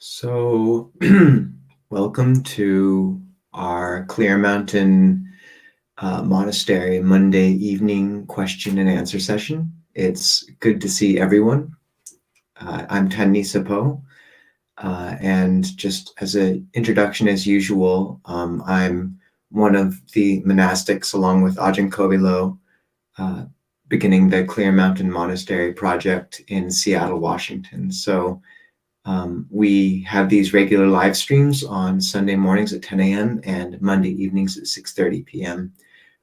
So, welcome to our Clear Mountain Monastery Monday evening question and answer session. It's good to see everyone. I'm Nisabho, and just as an introduction, as usual, I'm one of the monastics along with Ajahn Kovilo, beginning the Clear Mountain Monastery project in Seattle, Washington. So we have these regular live streams on Sunday mornings at 10 a.m. and Monday evenings at 6:30 p.m.,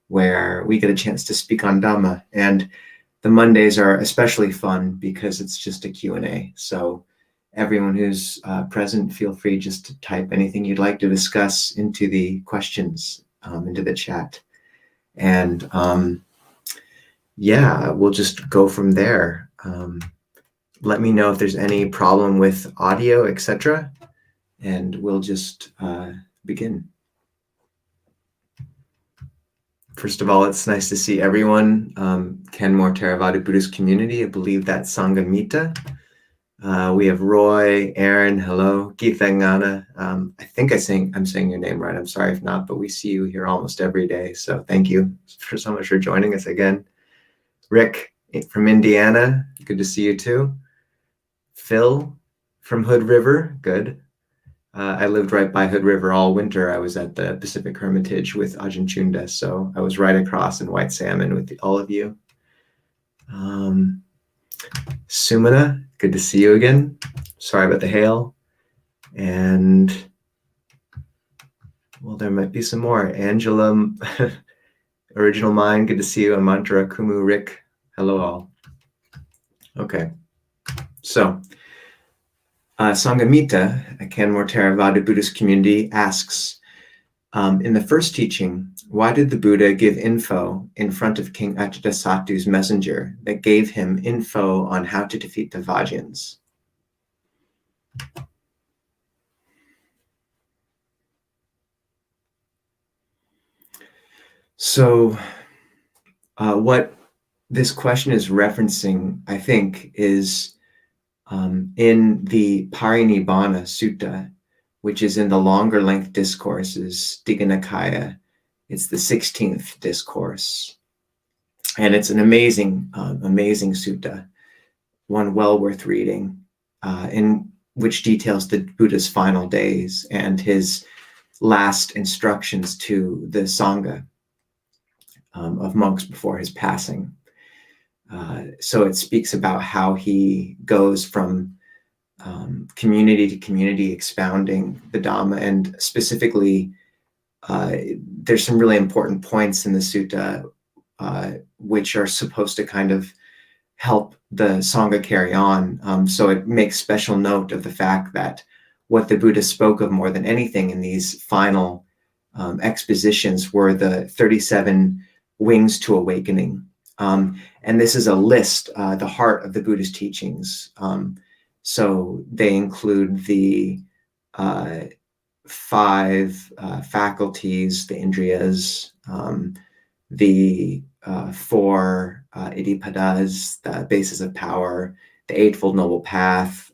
where we get a chance to speak on Dhamma. And the Mondays are especially fun because it's just a Q&A. So everyone who's present, feel free just to type anything you'd like to discuss into the questions, into the chat. And yeah, we'll just go from there. Let me know if there's any problem with audio, etc., and we'll just begin. First of all, it's nice to see everyone. Kenmore Theravada Buddhist community, I believe that's Sangamita. We have Roy, Aaron, hello, Geetha Ngana. I think I'm saying your name right. I'm sorry if not, but we see you here almost every day. So thank you so much for joining us again. Rick from Indiana, good to see you too. Phil from Hood River, good. I lived right by Hood River all winter. I was at the Pacific Hermitage with Ajahn Chunda, so I was right across in White Salmon with all of you. Sumana, good to see you again. Sorry about the hail. And, well, there might be some more. Angela, Original Mind, good to see you. Amantra, Kumu, Rick, hello all. Okay, so Sangamita, a Canmore Theravada Buddhist community, asks, in the first teaching, why did the Buddha give info in front of King Ajatasattu's messenger that gave him info on how to defeat the Vajrayans? So what this question is referencing, I think, is in the Parinibbana Sutta, which is in the longer length discourses, Digha Nikaya. It's the 16th discourse. And it's an amazing sutta, one well worth reading, in which details the Buddha's final days and his last instructions to the Sangha of monks before his passing. So it speaks about how he goes from community to community expounding the Dhamma, and specifically there's some really important points in the sutta which are supposed to kind of help the Sangha carry on. So it makes special note of the fact that what the Buddha spoke of more than anything in these final expositions were the 37 wings to awakening. And this is a list, the heart of the Buddhist teachings. So they include the 5 faculties, the indriyas, the 4 iddhipadas, the basis of power, the Eightfold Noble Path,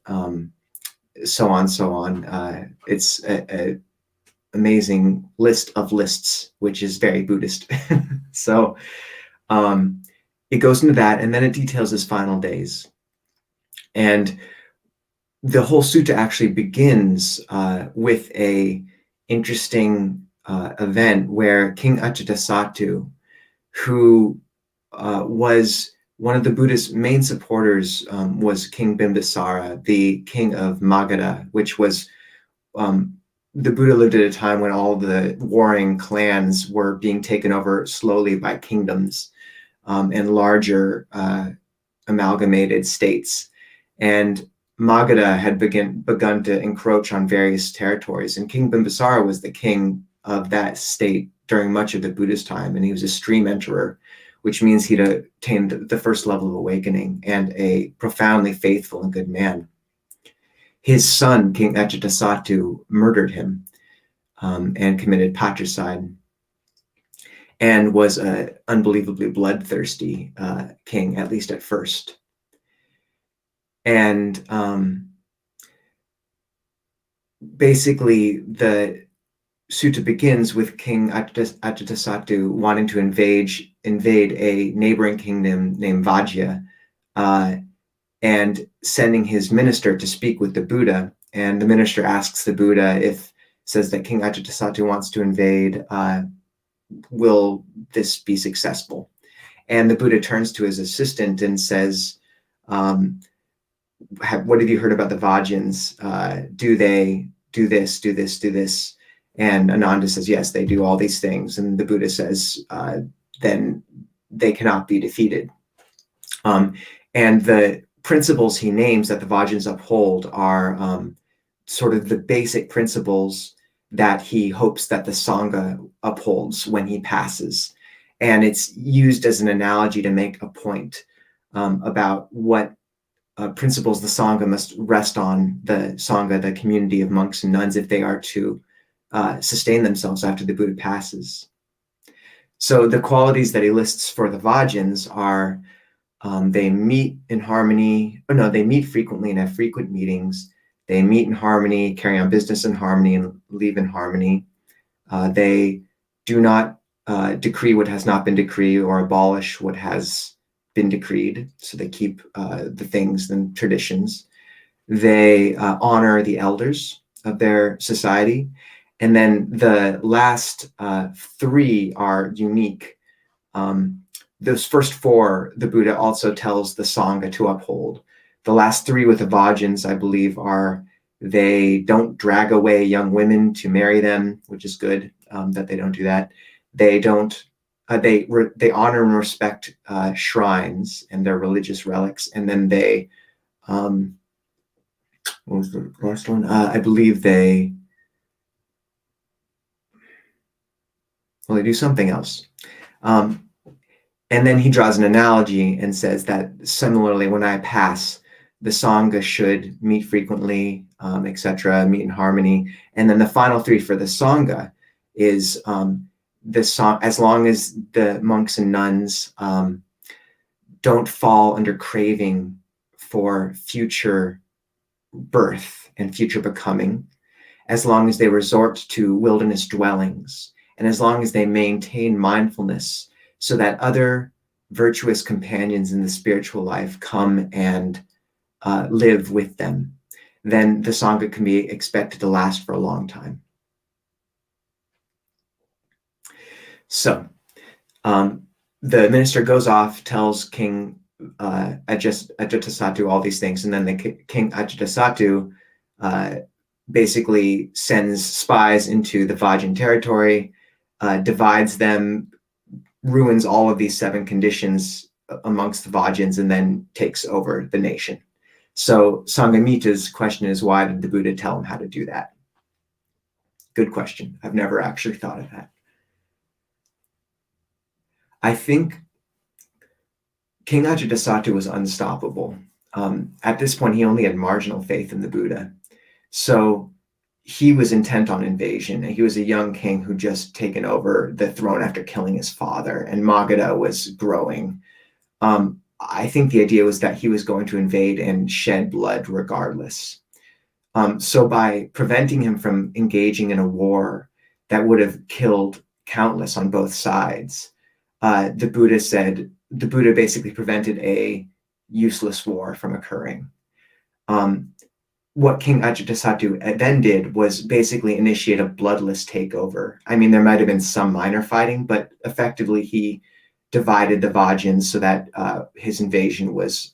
so on. It's an amazing list of lists, which is very Buddhist. So it goes into that, and then it details his final days. And the whole sutta actually begins with a interesting event where King Ajatasattu, who was one of the Buddha's main supporters, was King Bimbisara, the king of Magadha, which was, the Buddha lived at a time when all the warring clans were being taken over slowly by kingdoms and larger amalgamated states. And Magadha had begun to encroach on various territories, and King Bimbisara was the king of that state during much of the Buddha's time, and he was a stream emperor, which means he'd attained the first level of awakening and a profoundly faithful and good man. His son, King Ajatasattu, murdered him and committed patricide, and was an unbelievably bloodthirsty king, at least at first. And basically the sutta begins with King Ajatasattu wanting to invade a neighboring kingdom named Vajja, and sending his minister to speak with the Buddha. And the minister asks the Buddha says that King Ajatasattu wants to invade, will this be successful? And the Buddha turns to his assistant and says, what have you heard about the Vajjans? Do they do this, do this, do this? And Ananda says, yes, they do all these things. And the Buddha says, then they cannot be defeated. And the principles he names that the Vajjans uphold are sort of the basic principles that he hopes that the Sangha upholds when he passes. And it's used as an analogy to make a point about what principles the Sangha must rest on, the Sangha, the community of monks and nuns, if they are to sustain themselves after the Buddha passes. So the qualities that he lists for the Vajjans are they meet in harmony, they meet frequently and have frequent meetings. They meet in harmony, carry on business in harmony, and leave in harmony. They do not decree what has not been decreed or abolish what has been decreed. So they keep the things and traditions. They honor the elders of their society. And then the last three are unique. Those first four, the Buddha also tells the Sangha to uphold. The last three with the Vajjans, I believe, are they don't drag away young women to marry them, which is good that they don't do that. They don't. They honor and respect shrines and their religious relics, and then they. What was the last one? I believe they. Well, they do something else. And then he draws an analogy and says that similarly, when I pass, the Sangha should meet frequently, etc., meet in harmony. And then the final three for the Sangha is as long as the monks and nuns don't fall under craving for future birth and future becoming, as long as they resort to wilderness dwellings, and as long as they maintain mindfulness, so that other virtuous companions in the spiritual life come and live with them, then the Sangha can be expected to last for a long time. So the minister goes off, tells King Ajatasattu all these things, and then King Ajatasattu basically sends spies into the Vajjan territory, divides them, ruins all of these 7 conditions amongst the Vajjans, and then takes over the nation. So Sanghamita's question is, why did the Buddha tell him how to do that? Good question. I've never actually thought of that. I think King Ajatasattu was unstoppable. At this point, he only had marginal faith in the Buddha. So he was intent on invasion. He was a young king who just taken over the throne after killing his father, and Magadha was growing. I think the idea was that he was going to invade and shed blood regardless. So by preventing him from engaging in a war that would have killed countless on both sides, the Buddha basically prevented a useless war from occurring. What King Ajatasattu then did was basically initiate a bloodless takeover. I mean, there might have been some minor fighting, but effectively he divided the Vajjans so that his invasion was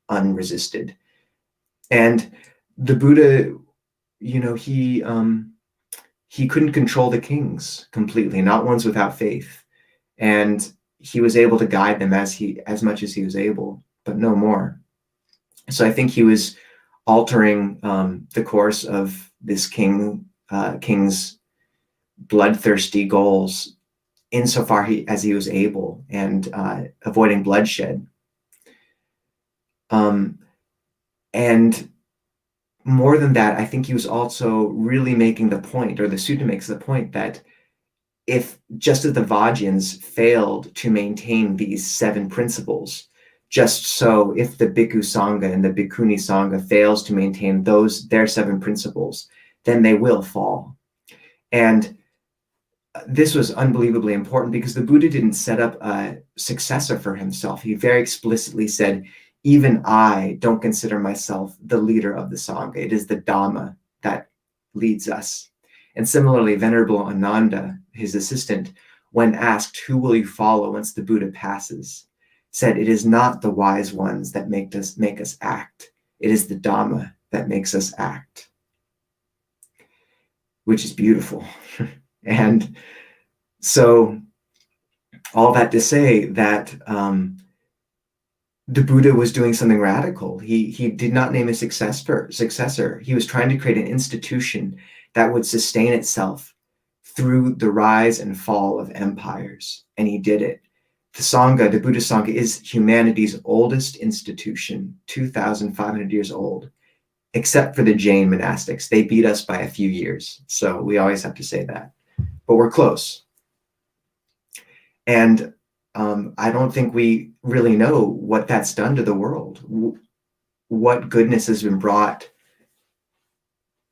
unresisted. And the Buddha, he couldn't control the kings completely, not ones without faith. And he was able to guide them as much as he was able, but no more. So I think he was altering the course of this king's bloodthirsty goals insofar as he was able, and avoiding bloodshed. And more than that, I think he was also really making the point, or the sutta makes the point, that if just as the Vajjans failed to maintain these 7 principles, just so if the Bhikkhu Sangha and the Bhikkhuni Sangha fails to maintain their 7 principles, then they will fall. And this was unbelievably important because the Buddha didn't set up a successor for himself. He very explicitly said, even I don't consider myself the leader of the Sangha. It is the Dhamma that leads us. And similarly, Venerable Ananda, his assistant, when asked, who will you follow once the Buddha passes, said, it is not the wise ones that make us act. It is the Dhamma that makes us act, which is beautiful. And so all that to say that the Buddha was doing something radical. He did not name a successor. He was trying to create an institution that would sustain itself through the rise and fall of empires. And he did it. The Sangha, the Buddha Sangha, is humanity's oldest institution, 2,500 years old, except for the Jain monastics. They beat us by a few years. So we always have to say that. But we're close. And I don't think we really know what that's done to the world, what goodness has been brought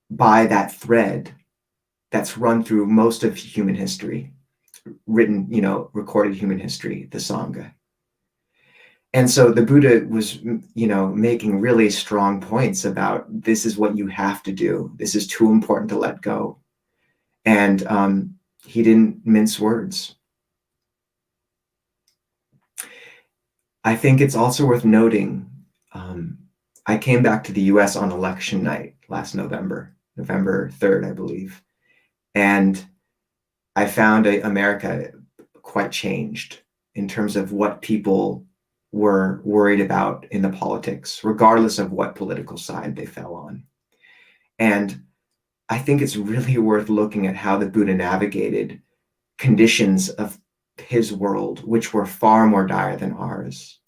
by that thread that's run through most of human history, written, recorded human history, the Sangha. And so the Buddha was, making really strong points about this is what you have to do. This is too important to let go. And he didn't mince words. I think it's also worth noting, I came back to the US on election night last November 3rd, I believe. And I found America quite changed in terms of what people were worried about in the politics, regardless of what political side they fell on. And I think it's really worth looking at how the Buddha navigated conditions of his world, which were far more dire than ours.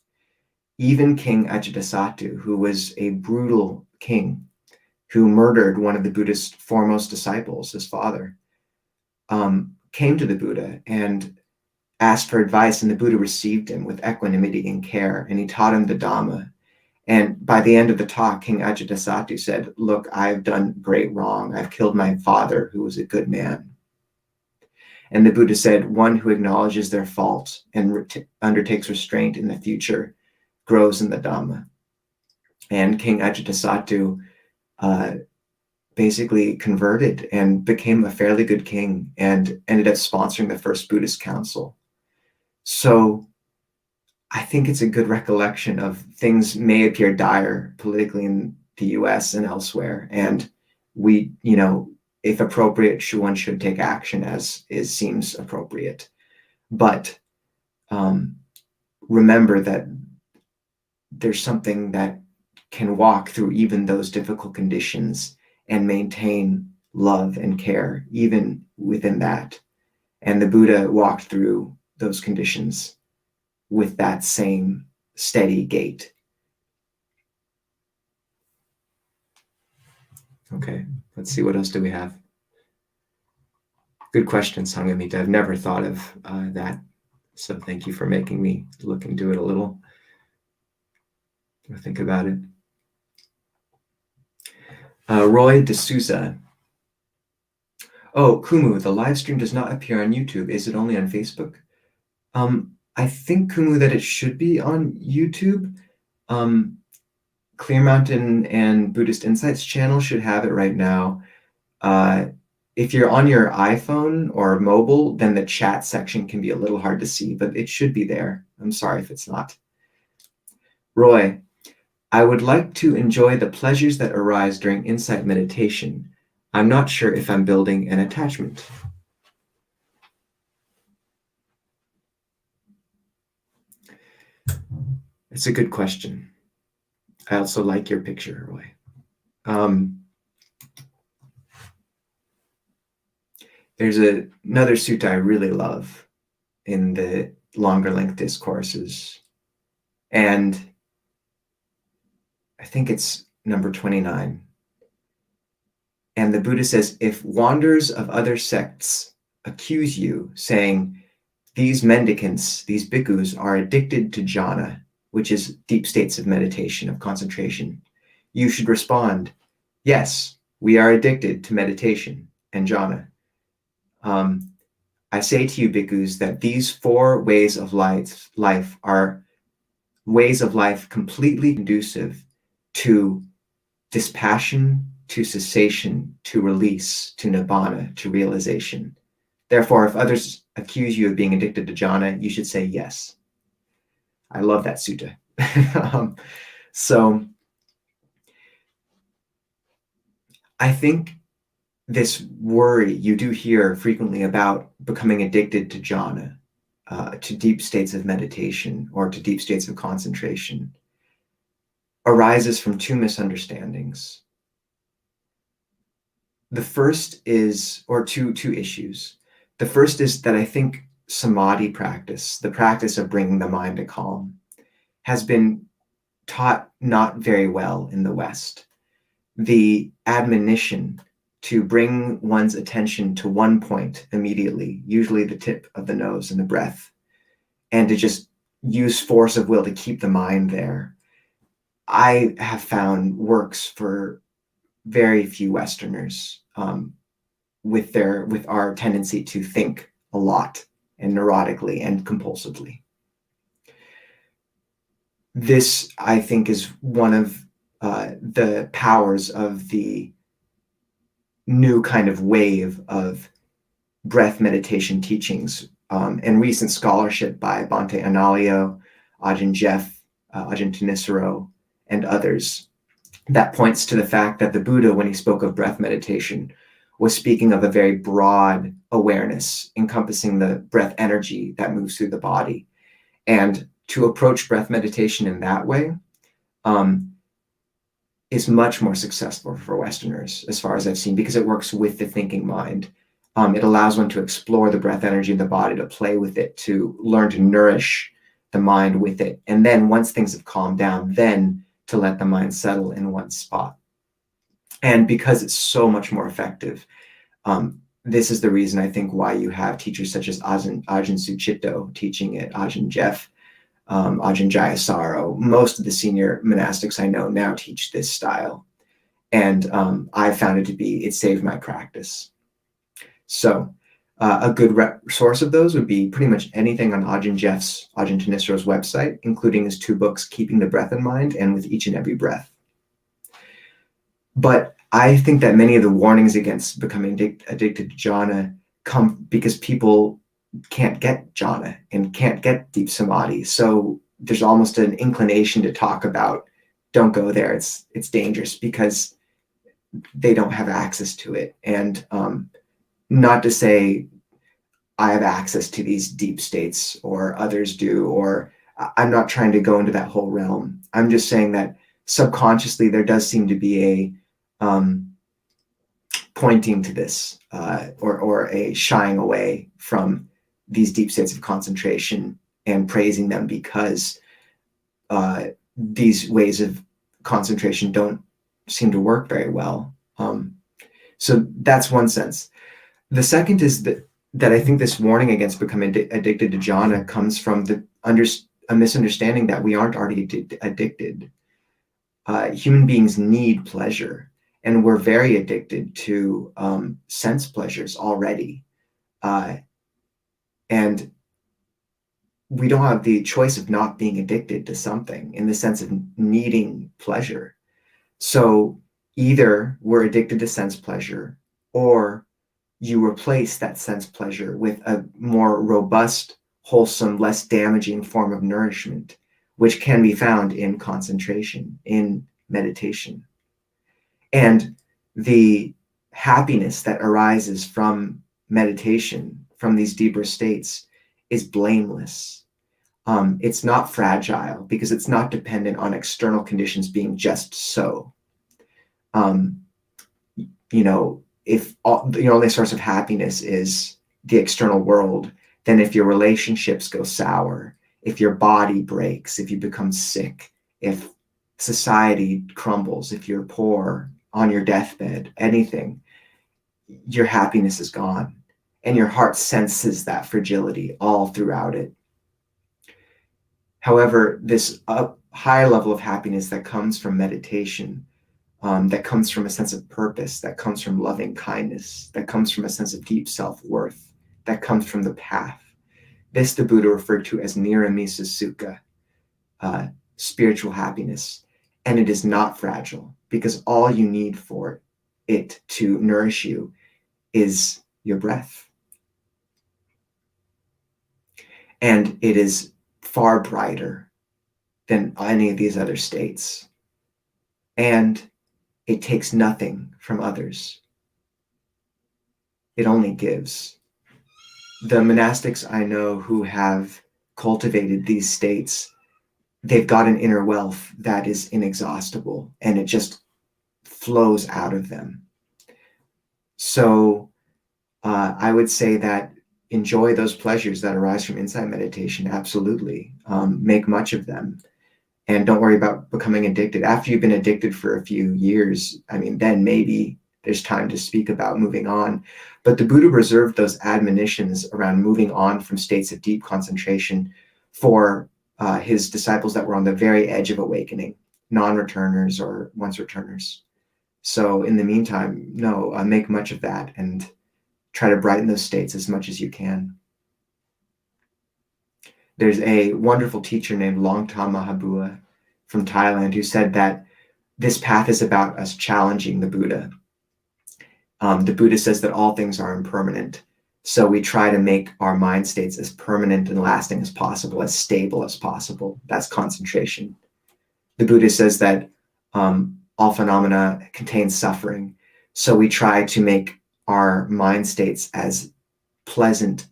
Even King Ajatasattu, who was a brutal king, who murdered one of the Buddha's foremost disciples, his father, came to the Buddha and asked for advice, and the Buddha received him with equanimity and care, and he taught him the Dhamma. And by the end of the talk, King Ajatasattu said, look, I've done great wrong. I've killed my father, who was a good man. And the Buddha said, one who acknowledges their fault and undertakes restraint in the future grows in the Dhamma. And King Ajatasattu basically converted and became a fairly good king and ended up sponsoring the first Buddhist council. So I think it's a good recollection of things may appear dire politically in the US and elsewhere. And we, if appropriate, one should take action as seems appropriate. But remember that there's something that can walk through even those difficult conditions and maintain love and care even within that. And the Buddha walked through those conditions with that same steady gait. Okay, let's see, what else do we have? Good question, Sangamita. I've never thought of that. So thank you for making me look into it a little, or think about it. Roy D'Souza. Oh, Kumu, the live stream does not appear on YouTube. Is it only on Facebook? I think, Kumu, that it should be on YouTube. Clear Mountain and Buddhist Insights channel should have it right now. If you're on your iPhone or mobile, then the chat section can be a little hard to see, but it should be there. I'm sorry if it's not. Roy, I would like to enjoy the pleasures that arise during insight meditation. I'm not sure if I'm building an attachment. It's a good question. I also like your picture, Roy. There's another sutta I really love in the longer length discourses, and I think it's number 29. And the Buddha says, if wanderers of other sects accuse you, saying, these mendicants, these bhikkhus, are addicted to jhana, which is deep states of meditation, of concentration, you should respond, yes, We are addicted to meditation and jhana. I say to you, bhikkhus, that these 4 ways of life are ways of life completely conducive to dispassion, to cessation, to release, to nibbana, to realization. Therefore, if others accuse you of being addicted to jhana, you should say yes. I love that sutta. So I think this worry you do hear frequently about becoming addicted to jhana, to deep states of meditation or to deep states of concentration, arises from 2 misunderstandings. The first is, or two issues. The first is that I think samadhi practice, the practice of bringing the mind to calm, has been taught not very well in the West. The admonition to bring one's attention to one point immediately, usually the tip of the nose and the breath, and to just use force of will to keep the mind there, I have found works for very few Westerners, with our tendency to think a lot and neurotically and compulsively. This, I think, is one of the powers of the new kind of wave of breath meditation teachings, and recent scholarship by Bhante Analayo, Ajahn Jeff, Ajahn Nisabho, and others, that points to the fact that the Buddha, when he spoke of breath meditation, was speaking of a very broad awareness encompassing the breath energy that moves through the body. And to approach breath meditation in that way is much more successful for Westerners, as far as I've seen, because it works with the thinking mind. It allows one to explore the breath energy in the body, to play with it, to learn to nourish the mind with it. And then once things have calmed down, then to let the mind settle in one spot. And because it's so much more effective, this is the reason I think why you have teachers such as Ajahn Sucitto teaching it, Ajahn Jeff, Ajahn Jayasaro. Most of the senior monastics I know now teach this style. And I found it saved my practice. So a good source of those would be pretty much anything on Ajahn Nisabho's website, including his 2 books, Keeping the Breath in Mind and With Each and Every Breath. But I think that many of the warnings against becoming addicted to jhana come because people can't get jhana and can't get deep samadhi. So there's almost an inclination to talk about, don't go there, it's dangerous, because they don't have access to it. And not to say I have access to these deep states or others do, or I'm not trying to go into that whole realm. I'm just saying that subconsciously there does seem to be a pointing to this, or a shying away from these deep states of concentration and praising them, because these ways of concentration don't seem to work very well. So that's one sense. The second is that I think this warning against becoming addicted to jhana comes from a misunderstanding that we aren't already addicted. Human beings need pleasure, and we're very addicted to sense pleasures already. And we don't have the choice of not being addicted to something in the sense of needing pleasure. So either we're addicted to sense pleasure, or you replace that sense pleasure with a more robust, wholesome, less damaging form of nourishment, which can be found in concentration, in meditation. And the happiness that arises from meditation, from these deeper states, is blameless. It's not fragile because it's not dependent on external conditions being just so. If your only source of happiness is the external world, then if your relationships go sour, if your body breaks, if you become sick, if society crumbles, if you're poor, on your deathbed, anything, your happiness is gone. And your heart senses that fragility all throughout it. However, this higher level of happiness that comes from meditation that comes from a sense of purpose, that comes from loving kindness, that comes from a sense of deep self-worth, that comes from the path. This the Buddha referred to as Niramisa Sukha, spiritual happiness. And it is not fragile, because all you need for it to nourish you is your breath. And it is far brighter than any of these other states. And it takes nothing from others. It only gives. The monastics I know who have cultivated these states, they've got an inner wealth that is inexhaustible, and it just flows out of them. So I would say that enjoy those pleasures that arise from insight meditation. Absolutely. Make much of them. And don't worry about becoming addicted. After you've been addicted for a few years, I mean, then maybe there's time to speak about moving on. But the Buddha reserved those admonitions around moving on from states of deep concentration for his disciples that were on the very edge of awakening, non-returners or once-returners. So in the meantime, no, make much of that and try to brighten those states as much as you can. There's a wonderful teacher named Longta Mahabua from Thailand who said that this path is about us challenging the Buddha. The Buddha says that all things are impermanent. So we try to make our mind states as permanent and lasting as possible, as stable as possible. That's concentration. The Buddha says that all phenomena contain suffering. So we try to make our mind states as pleasant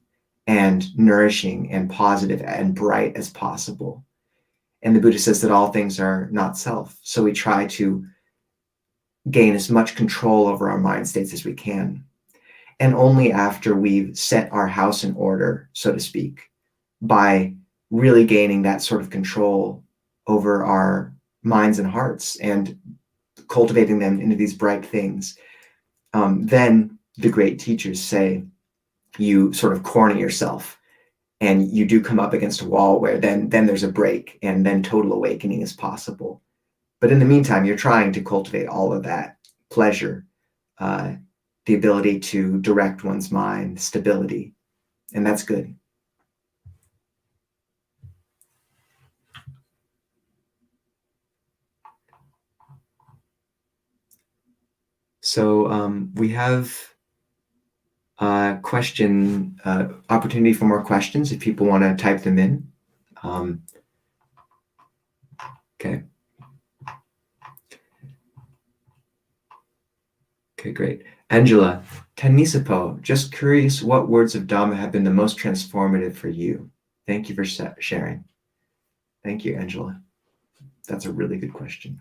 and nourishing and positive and bright as possible. And the Buddha says that all things are not self. So we try to gain as much control over our mind states as we can. And only after we've set our house in order, so to speak, by really gaining that sort of control over our minds and hearts and cultivating them into these bright things, then the great teachers say you sort of corner yourself and you do come up against a wall where then there's a break and then total awakening is possible. But in the meantime, you're trying to cultivate all of that pleasure, the ability to direct one's mind, stability, and that's good. So we have opportunity for more questions if people want to type them in. Okay. Okay, great. Angela, Nisabho, just curious what words of Dhamma have been the most transformative for you? Thank you for sharing. Thank you, Angela. That's a really good question.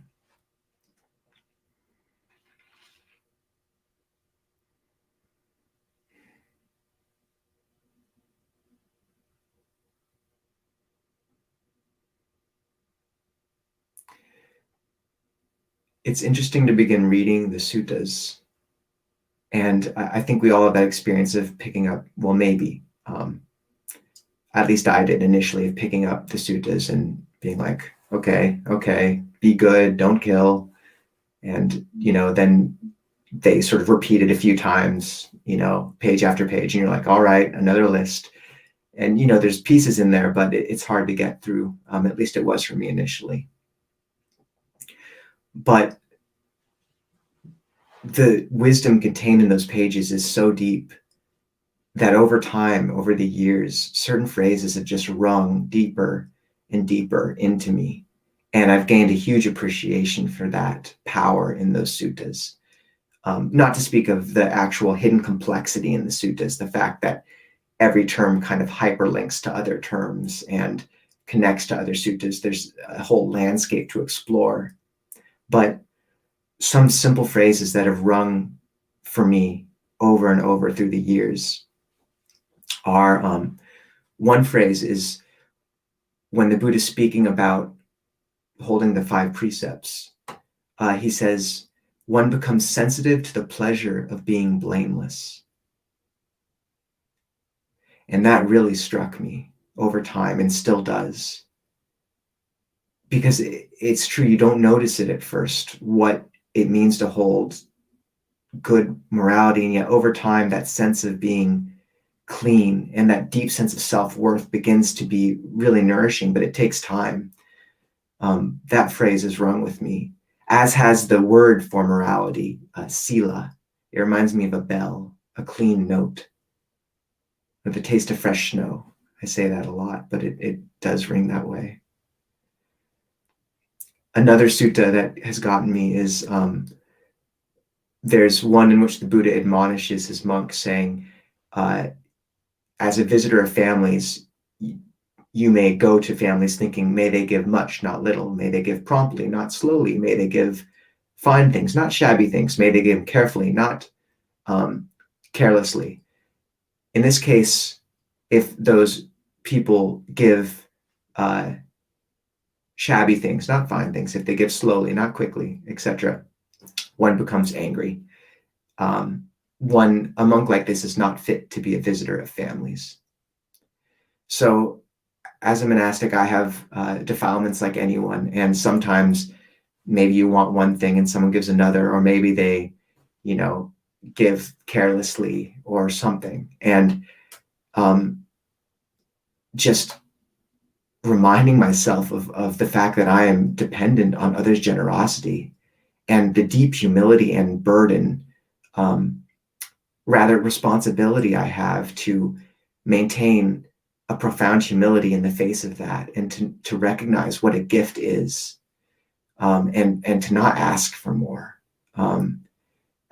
It's interesting to begin reading the suttas. And I think we all have that experience of picking up, well, maybe, at least I did initially, of picking up the suttas and being like, okay, be good, don't kill. And, then they sort of repeat it a few times, page after page, and you're like, all right, another list. And, there's pieces in there, but it's hard to get through. At least it was for me initially. But the wisdom contained in those pages is so deep that over time, over the years, certain phrases have just rung deeper and deeper into me. And I've gained a huge appreciation for that power in those suttas. Not to speak of the actual hidden complexity in the suttas, the fact that every term kind of hyperlinks to other terms and connects to other suttas. There's a whole landscape to explore. But some simple phrases that have rung for me over and over through the years are, one phrase is when the Buddha is speaking about holding the 5 precepts, he says, one becomes sensitive to the pleasure of being blameless. And that really struck me over time and still does. Because it's true, you don't notice it at first, what it means to hold good morality, and yet over time, that sense of being clean and that deep sense of self-worth begins to be really nourishing, but it takes time. That phrase has rung with me, as has the word for morality, sila. It reminds me of a bell, a clean note, with the taste of fresh snow. I say that a lot, but it does ring that way. Another sutta that has gotten me is there's one in which the Buddha admonishes his monks saying, as a visitor of families, you may go to families thinking, may they give much, not little. May they give promptly, not slowly. May they give fine things, not shabby things. May they give carefully, not carelessly. In this case, if those people give shabby things, not fine things, if they give slowly, not quickly, etc., one becomes angry. A monk like this is not fit to be a visitor of families. So as a monastic, I have defilements like anyone, and sometimes maybe you want one thing and someone gives another, or maybe they, give carelessly or something. And just reminding myself of the fact that I am dependent on others' generosity and the deep humility and burden, rather responsibility I have to maintain a profound humility in the face of that, and to recognize what a gift is, and to not ask for more.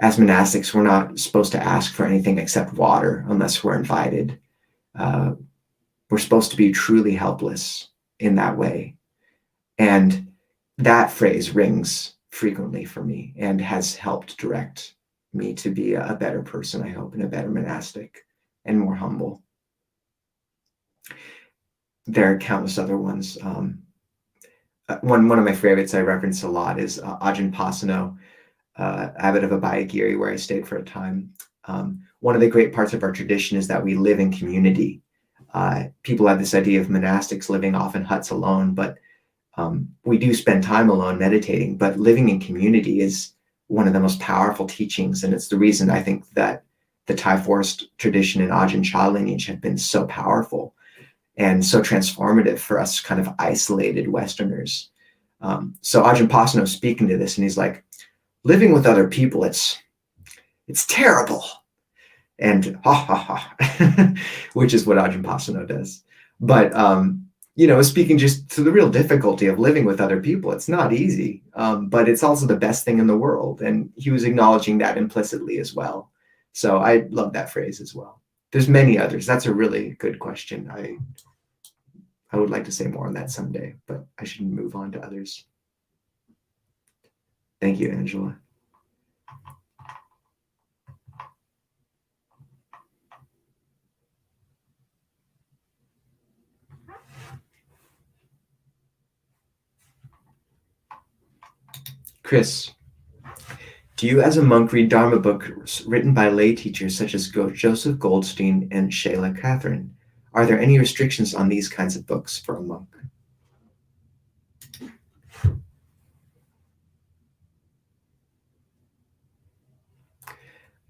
As monastics, we're not supposed to ask for anything except water unless we're invited. We're supposed to be truly helpless in that way. And that phrase rings frequently for me and has helped direct me to be a better person, I hope, and a better monastic and more humble. There are countless other ones. One of my favorites I reference a lot is Ajahn Pasano, abbot of Abhayagiri, where I stayed for a time. One of the great parts of our tradition is that we live in community. People have this idea of monastics living off in huts alone, but we do spend time alone meditating, but living in community is one of the most powerful teachings. And it's the reason I think that the Thai forest tradition and Ajahn Chah lineage have been so powerful and so transformative for us kind of isolated Westerners. So Ajahn Pasano speaking to this, and he's like, living with other people, it's terrible. And ha ha ha, which is what Ajahn Pasano does. But, speaking just to the real difficulty of living with other people, it's not easy, but it's also the best thing in the world. And he was acknowledging that implicitly as well. So I love that phrase as well. There's many others. That's a really good question. I would like to say more on that someday, but I should move on to others. Thank you, Angela. Chris, do you as a monk read Dharma books written by lay teachers such as Joseph Goldstein and Shayla Catherine? Are there any restrictions on these kinds of books for a monk?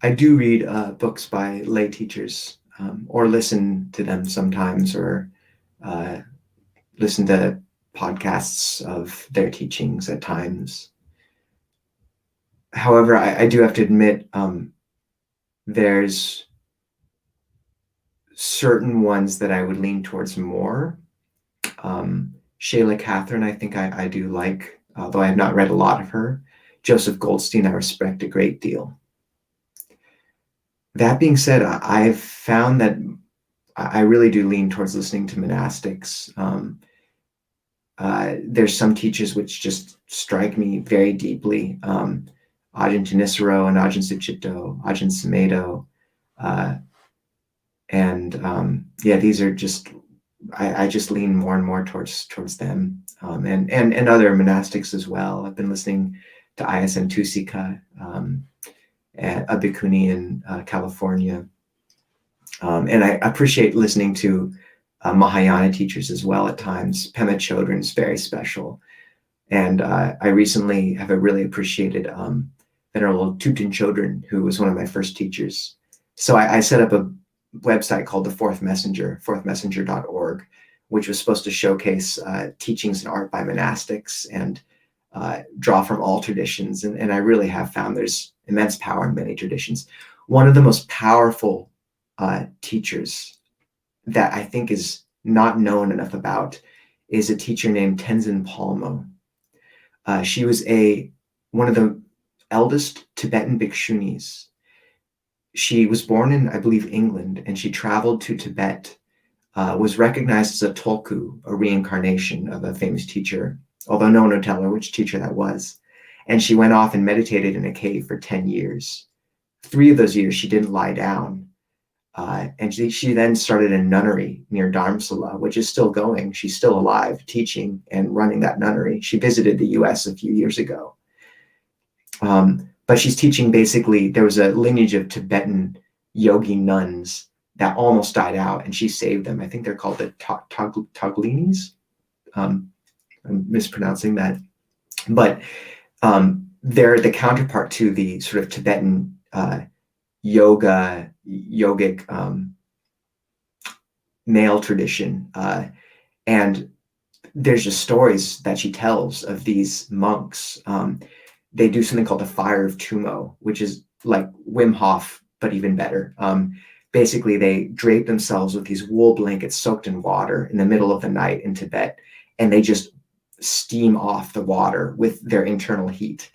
I do read books by lay teachers, or listen to them sometimes, or listen to podcasts of their teachings at times. However, I do have to admit, there's certain ones that I would lean towards more. Shayla Catherine, I think I do like, although I have not read a lot of her. Joseph Goldstein, I respect a great deal. That being said, I've found that I really do lean towards listening to monastics. There's some teachers which just strike me very deeply. Ajahn Nisabho and Ajahn Sucitto, Ajahn Sumedho. These are just, I just lean more and more towards them, and other monastics as well. I've been listening to ISM Tusika, a bhikkhuni in California. And I appreciate listening to Mahayana teachers as well at times. Pema Chodron's very special. And I recently have really appreciated Venerable Thupten Chodron, who was one of my first teachers. So I set up a website called the Fourth Messenger, fourthmessenger.org, which was supposed to showcase teachings and art by monastics and draw from all traditions. And I really have found there's immense power in many traditions. One of the most powerful teachers that I think is not known enough about is a teacher named Tenzin Palmo. She was one of the eldest Tibetan bhikshunis. She was born in, I believe, England, and she traveled to Tibet, was recognized as a tulku, a reincarnation of a famous teacher, although no one would tell her which teacher that was. And she went off and meditated in a cave for 10 years. 3 of those years, she didn't lie down. And she then started a nunnery near Dharamsala, which is still going. She's still alive, teaching and running that nunnery. She visited the US a few years ago. But she's teaching basically, there was a lineage of Tibetan yogi nuns that almost died out, and she saved them. I think they're called the Taglinis. I'm mispronouncing that. But they're the counterpart to the sort of Tibetan yogic male tradition. And there's just stories that she tells of these monks. They do something called the fire of Tumo, which is like Wim Hof, but even better. Basically, they drape themselves with these wool blankets soaked in water in the middle of the night in Tibet, and they just steam off the water with their internal heat.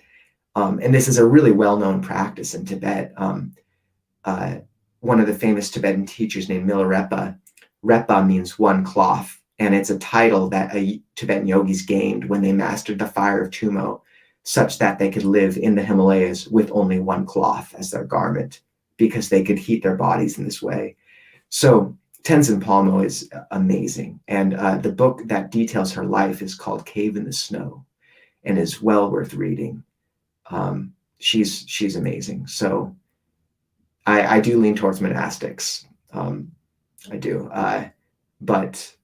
And this is a really well-known practice in Tibet. One of the famous Tibetan teachers named Milarepa, Repa means one cloth, and it's a title that Tibetan yogis gained when they mastered the fire of Tumo, such that they could live in the Himalayas with only one cloth as their garment, because they could heat their bodies in this way. So Tenzin Palmo is amazing. And the book that details her life is called Cave in the Snow and is well worth reading. She's amazing. So I do lean towards monastics. I do. But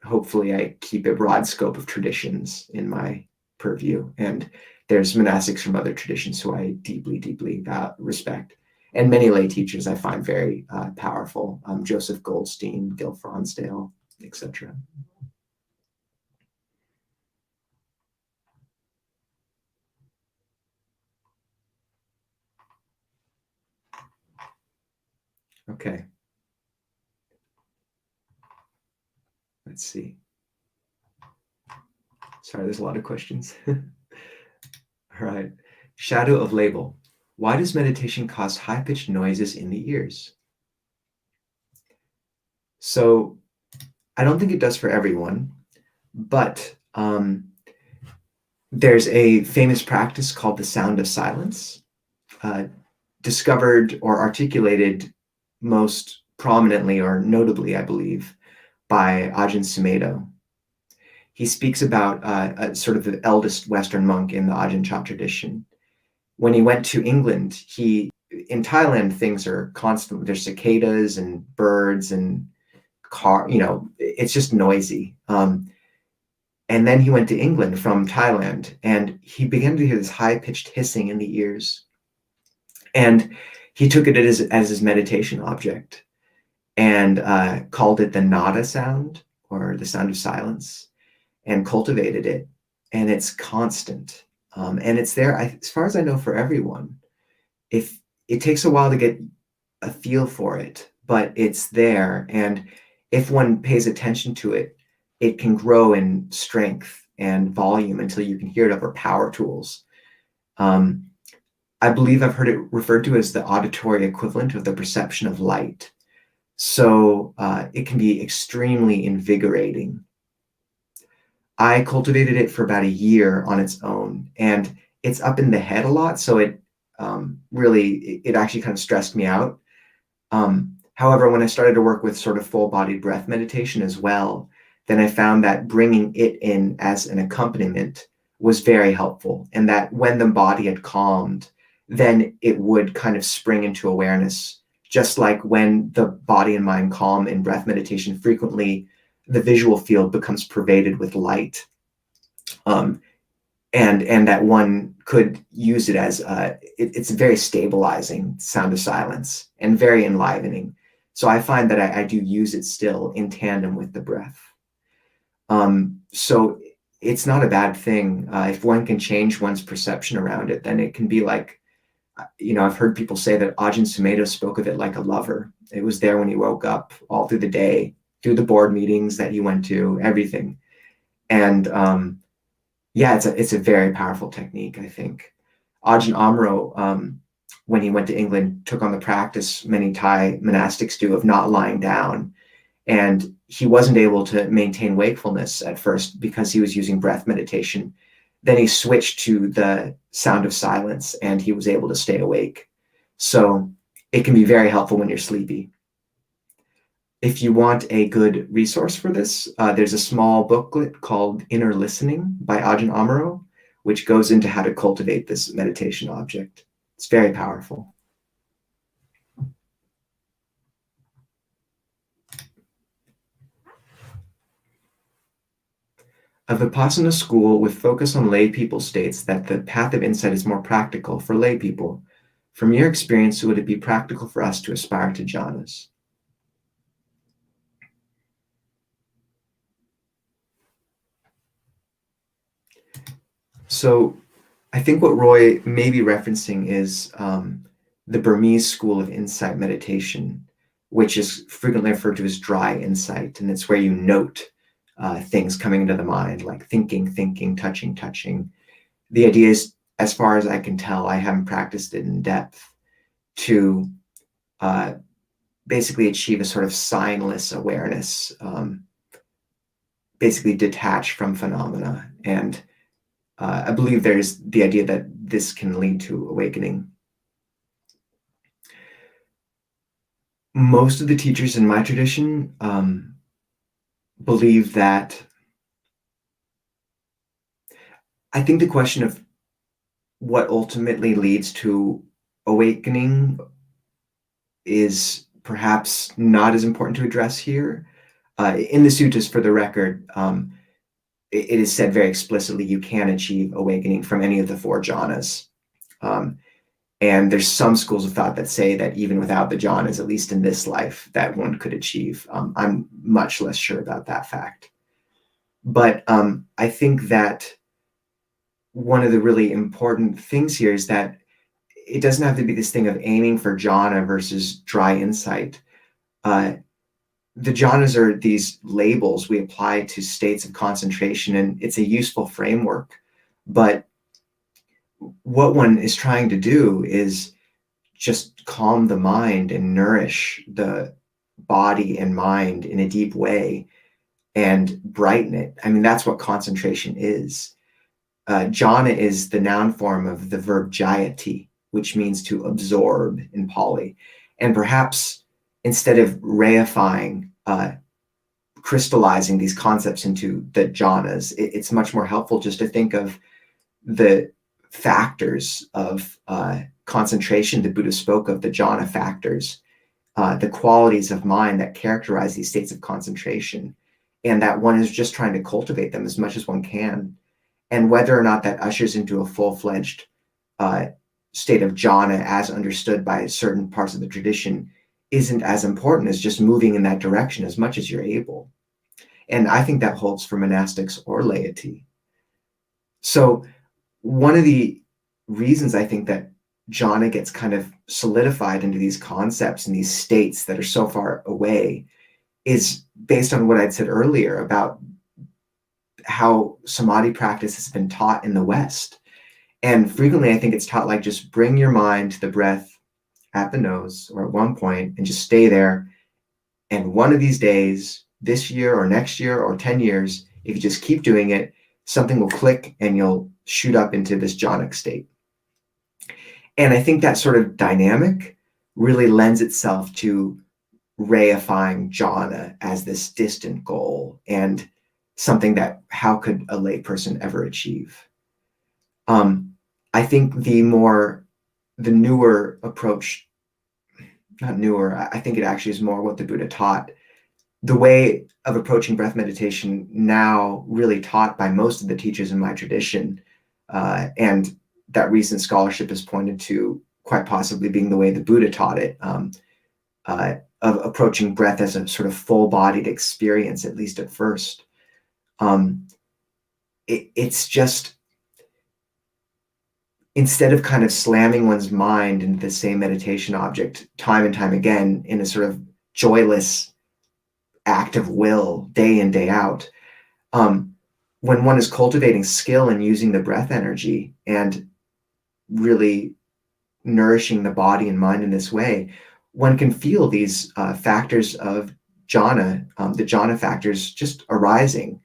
hopefully I keep a broad scope of traditions in my purview. And there's monastics from other traditions who I deeply, deeply respect. And many lay teachers I find very powerful. Joseph Goldstein, Gil Fronsdale, etc. Okay. Let's see. Sorry, there's a lot of questions. All right. Shadow of label. Why does meditation cause high-pitched noises in the ears? So I don't think it does for everyone, but there's a famous practice called the sound of silence, discovered or articulated most prominently or notably, I believe, by Ajahn Sumedho. He speaks about a sort of the eldest Western monk in the Ajahn Chah tradition. When he went to England, in Thailand, things are constant. There's cicadas and birds and it's just noisy. And then he went to England from Thailand, and he began to hear this high-pitched hissing in the ears. And he took it as his meditation object and called it the nada sound, or the sound of silence, and cultivated it. And it's constant. And it's there, as far as I know, for everyone. If it takes a while to get a feel for it, but it's there. And if one pays attention to it, it can grow in strength and volume until you can hear it over power tools. I believe I've heard it referred to as the auditory equivalent of the perception of light. So it can be extremely invigorating. I cultivated it for about a year on its own, and it's up in the head a lot. So it actually kind of stressed me out. However, when I started to work with sort of full-bodied breath meditation as well, then I found that bringing it in as an accompaniment was very helpful, and that when the body had calmed, then it would kind of spring into awareness. Just like when the body and mind calm in breath meditation, frequently the visual field becomes pervaded with light. and that one could use it as it's a very stabilizing sound of silence and very enlivening. So I find that I do use it still in tandem with the breath. So it's not a bad thing. If one can change one's perception around it, then it can be like, I've heard people say that Ajahn Sumedho spoke of it like a lover. It was there when he woke up, all through the day, through the board meetings that he went to, everything. And yeah, it's a very powerful technique, I think. Ajahn Amaro, when he went to England, took on the practice many Thai monastics do of not lying down. And he wasn't able to maintain wakefulness at first because he was using breath meditation. Then he switched to the sound of silence and he was able to stay awake. So it can be very helpful when you're sleepy. If you want a good resource for this, there's a small booklet called Inner Listening by Ajahn Amaro, which goes into how to cultivate this meditation object. It's very powerful. A Vipassana school with focus on lay people states that the path of insight is more practical for lay people. From your experience, would it be practical for us to aspire to jhanas? So I think what Roy may be referencing is the Burmese school of insight meditation, which is frequently referred to as dry insight. And it's where you note things coming into the mind, like thinking, touching. The idea is, as far as I can tell, I haven't practiced it in depth, to basically achieve a sort of signless awareness, basically detached from phenomena. And I believe there's the idea that this can lead to awakening. Most of the teachers in my tradition believe that. I think the question of what ultimately leads to awakening is perhaps not as important to address here. In the suttas, for the record, it is said very explicitly you can achieve awakening from any of the four jhanas. And there's some schools of thought that say that even without the jhanas, at least in this life, that one could achieve. I'm much less sure about that fact. But I think that one of the really important things here is that it doesn't have to be this thing of aiming for jhana versus dry insight. The jhanas are these labels we apply to states of concentration, and it's a useful framework. But what one is trying to do is just calm the mind and nourish the body and mind in a deep way and brighten it. I mean, that's what concentration is. Jhana is the noun form of the verb jayati, which means to absorb in Pali. And perhaps instead of reifying, crystallizing these concepts into the jhanas, it's much more helpful just to think of the factors of concentration the Buddha spoke of, the jhana factors, the qualities of mind that characterize these states of concentration, and that one is just trying to cultivate them as much as one can. And whether or not that ushers into a full-fledged state of jhana as understood by certain parts of the tradition isn't as important as just moving in that direction as much as you're able. And I think that holds for monastics or laity. So one of the reasons I think that jhana gets kind of solidified into these concepts and these states that are so far away is based on what I'd said earlier about how samadhi practice has been taught in the West. And frequently I think it's taught like, just bring your mind to the breath at the nose or at one point and just stay there. And one of these days, this year or next year or 10 years, if you just keep doing it, something will click and you'll shoot up into this jhanic state. And I think that sort of dynamic really lends itself to reifying jhana as this distant goal and something that how could a lay person ever achieve? I think the newer approach, not newer, I think it actually is more what the Buddha taught. The way of approaching breath meditation now really taught by most of the teachers in my tradition And that recent scholarship has pointed to quite possibly being the way the Buddha taught it, of approaching breath as a sort of full-bodied experience, at least at first. It's just, instead of kind of slamming one's mind into the same meditation object time and time again in a sort of joyless act of will, day in, day out, when one is cultivating skill and using the breath energy and really nourishing the body and mind in this way, one can feel these factors of jhana, the jhana factors just arising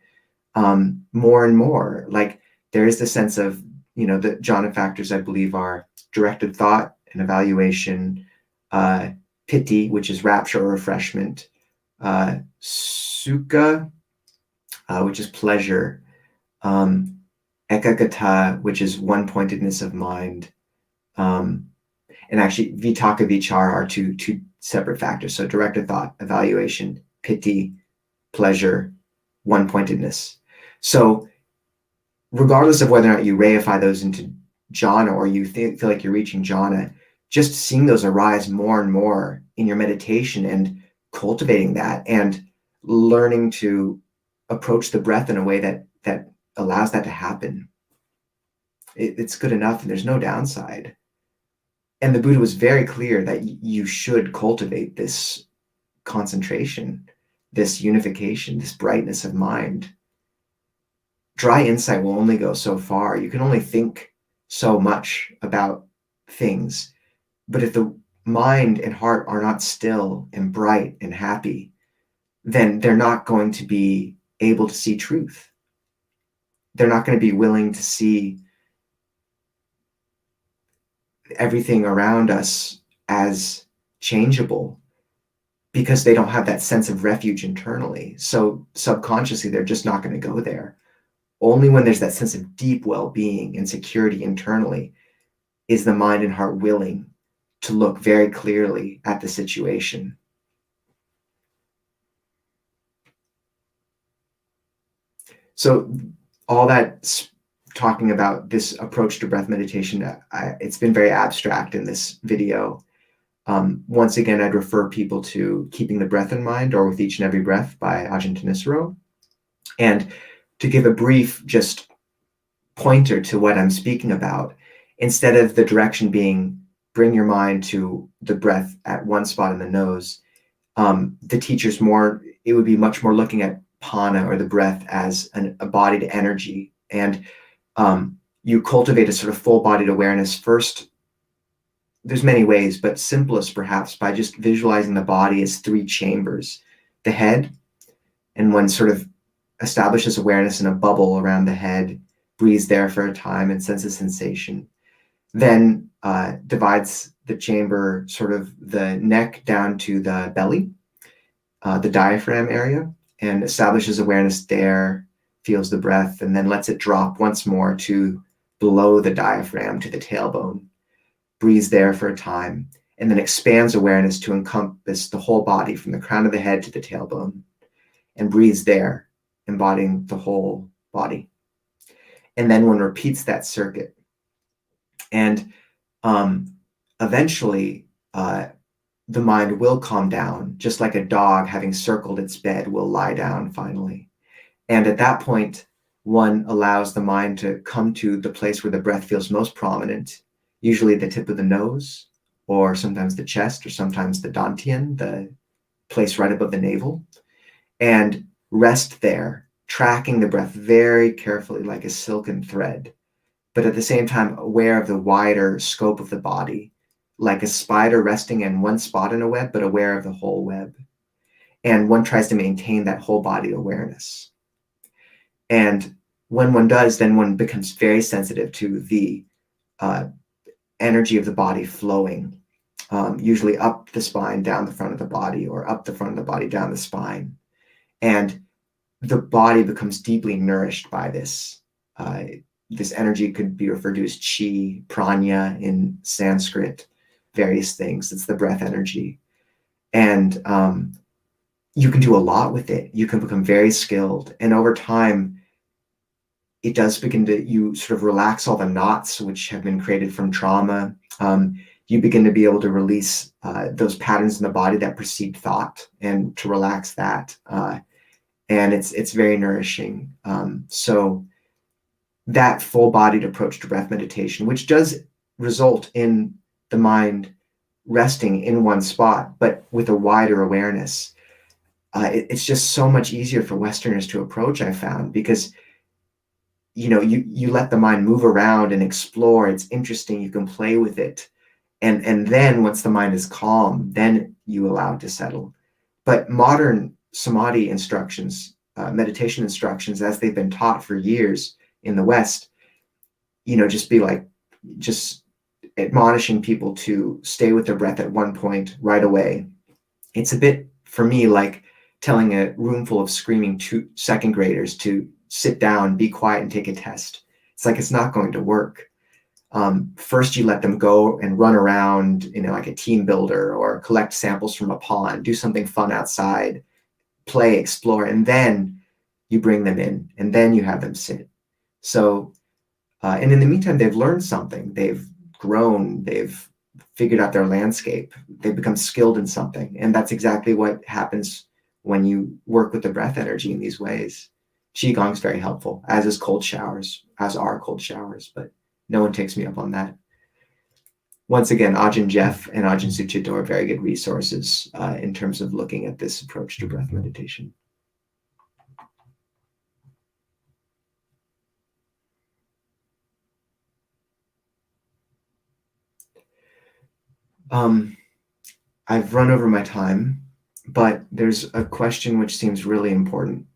more and more. Like there is the sense of, the jhana factors, I believe, are directed thought and evaluation, piti, which is rapture or refreshment, sukha, which is pleasure, ekagata, which is one-pointedness of mind, and actually vitaka vichara are two separate factors. So directed thought, evaluation, piti, pleasure, one-pointedness. So regardless of whether or not you reify those into jhana or you feel like you're reaching jhana, just seeing those arise more and more in your meditation and cultivating that and learning to approach the breath in a way that allows that to happen, it's good enough, and there's no downside. And the Buddha was very clear that you should cultivate this concentration, this unification, this brightness of mind. Dry insight will only go so far. You can only think so much about things. But if the mind and heart are not still and bright and happy, then they're not going to be able to see truth. They're not going to be willing to see everything around us as changeable, because they don't have that sense of refuge internally. So subconsciously, they're just not going to go there. Only when there's that sense of deep well-being and security internally is the mind and heart willing to look very clearly at the situation. So all that talking about this approach to breath meditation, it's been very abstract in this video. Once again, I'd refer people to Keeping the Breath in Mind, or With Each and Every Breath by Ajahn Nisabho. And to give a brief just pointer to what I'm speaking about, instead of the direction being bring your mind to the breath at one spot in the nose, the teacher's it would be much more looking at pana, or the breath, as a bodied energy. And you cultivate a sort of full-bodied awareness first. There's many ways, but simplest perhaps by just visualizing the body as three chambers. The head, and one sort of establishes awareness in a bubble around the head, breathes there for a time and senses sensation. Then divides the chamber, sort of the neck down to the belly, the diaphragm area, and establishes awareness there, feels the breath, and then lets it drop once more to below the diaphragm to the tailbone, breathes there for a time, and then expands awareness to encompass the whole body from the crown of the head to the tailbone, and breathes there, embodying the whole body. And then one repeats that circuit. And eventually, the mind will calm down, just like a dog, having circled its bed, will lie down finally. And at that point, one allows the mind to come to the place where the breath feels most prominent, usually the tip of the nose, or sometimes the chest, or sometimes the dantian, the place right above the navel, and rest there, tracking the breath very carefully like a silken thread, but at the same time aware of the wider scope of the body, like a spider resting in one spot in a web, but aware of the whole web. And one tries to maintain that whole body awareness. And when one does, then one becomes very sensitive to the energy of the body flowing, usually up the spine, down the front of the body, or up the front of the body, down the spine. And the body becomes deeply nourished by this. This energy could be referred to as chi, prana in Sanskrit, various things. It's the breath energy. And you can do a lot with it. You can become very skilled. And over time, it does begin to, you sort of relax all the knots which have been created from trauma. You begin to be able to release those patterns in the body that precede thought, and to relax that. And it's very nourishing. So that full-bodied approach to breath meditation, which does result in the mind resting in one spot, but with a wider awareness, it's just so much easier for Westerners to approach, I found, because you let the mind move around and explore. It's interesting. You can play with it. And then once the mind is calm, then you allow it to settle. But modern Samadhi instructions, meditation instructions, as they've been taught for years in the West, just admonishing people to stay with their breath at one point right away. It's a bit, for me, like telling a room full of screaming second graders to sit down, be quiet, and take a test. It's like, it's not going to work. First, you let them go and run around, like a team builder, or collect samples from a pond, do something fun outside, play, explore, and then you bring them in, and then you have them sit. So, and in the meantime, they've learned something. They've grown. They've figured out their landscape. They've become skilled in something. And that's exactly what happens when you work with the breath energy in these ways. Qigong is very helpful, as is cold showers, as are cold showers, but no one takes me up on that. Once again, Ajahn Jeff and Ajahn Suchito are very good resources in terms of looking at this approach to breath meditation. I've run over my time, but there's a question which seems really important.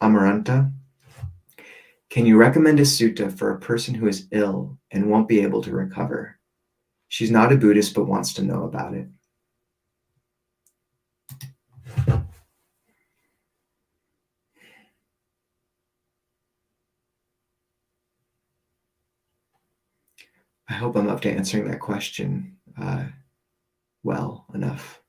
Amaranta, can you recommend a sutta for a person who is ill and won't be able to recover? She's not a Buddhist, but wants to know about it. I hope I'm up to answering that question well enough.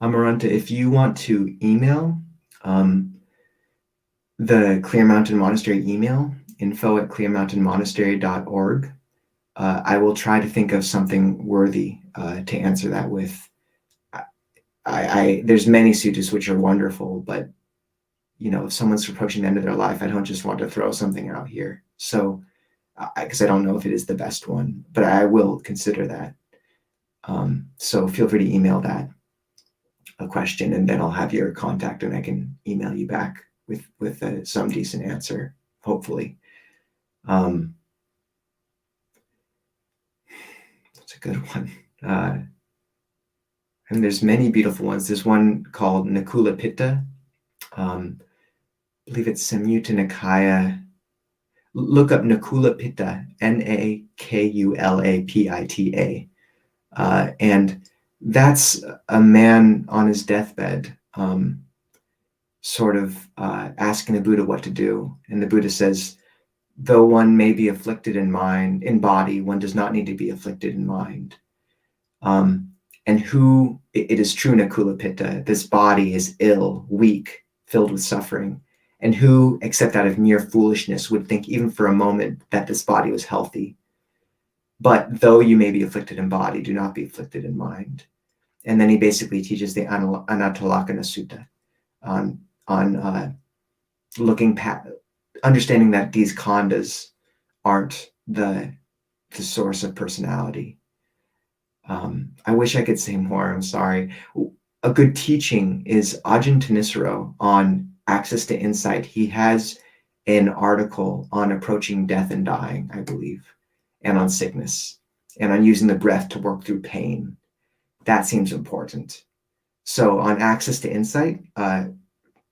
Amaranta, if you want to email the Clear Mountain Monastery email, info@clearmountainmonastery.org, I will try to think of something worthy to answer that with. There's many suttas which are wonderful, but if someone's approaching the end of their life, I don't just want to throw something out here. So, because I don't know if it is the best one, but I will consider that. So feel free to email that a question, and then I'll have your contact, and I can email you back with some decent answer, hopefully. That's a good one. And there's many beautiful ones. There's one called Nakula Pitta. I believe it's Samyutta Nikaya. Look up Nakula Pitta, Nakulapita. And that's a man on his deathbed, sort of asking the Buddha what to do. And the Buddha says, though one may be afflicted in body, one does not need to be afflicted in mind. And it is true, Nakula Pitta, this body is ill, weak, filled with suffering. And who, except out of mere foolishness, would think even for a moment that this body was healthy? But though you may be afflicted in body, do not be afflicted in mind. And then he basically teaches the Anattalakkhana Sutta on understanding that these khandhas aren't the source of personality. I wish I could say more. I'm sorry. A good teaching is Ajahn Nisabho on access to insight. He has an article on approaching death and dying, I believe, and on sickness, and on using the breath to work through pain. That seems important. So on access to insight,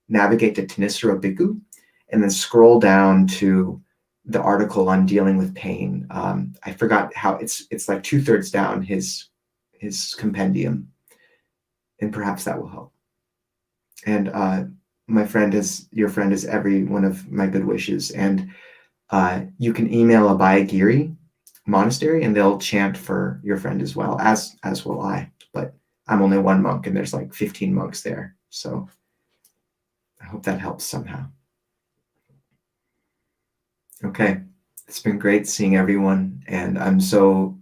navigate to Nisabho Bhikkhu, and then scroll down to the article on dealing with pain. I forgot how it's like 2/3 down his compendium. and perhaps that will help. And your friend is every one of my good wishes. And you can email Abhayagiri Monastery, and they'll chant for your friend as well, as will I. But I'm only one monk, and there's like 15 monks there. So I hope that helps somehow. Okay. It's been great seeing everyone, and I'm so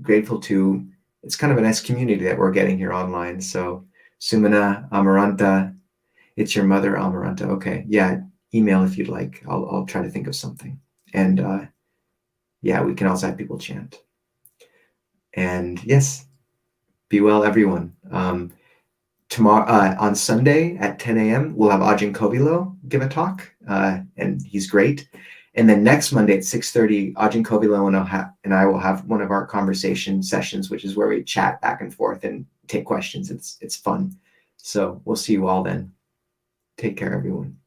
grateful to, it's kind of a nice community that we're getting here online. So Sumana, Amaranta, it's your mother, Amaranta. Okay. Yeah. Email if you'd like. I'll try to think of something. And yeah, we can also have people chant. And yes, be well, everyone. Tomorrow on Sunday at 10 a.m. we'll have Ajahn Kovilo give a talk, and he's great. And then next Monday at 6:30, Ajahn Kovilo and I will have one of our conversation sessions, which is where we chat back and forth and take questions. It's fun. So we'll see you all then. Take care, everyone.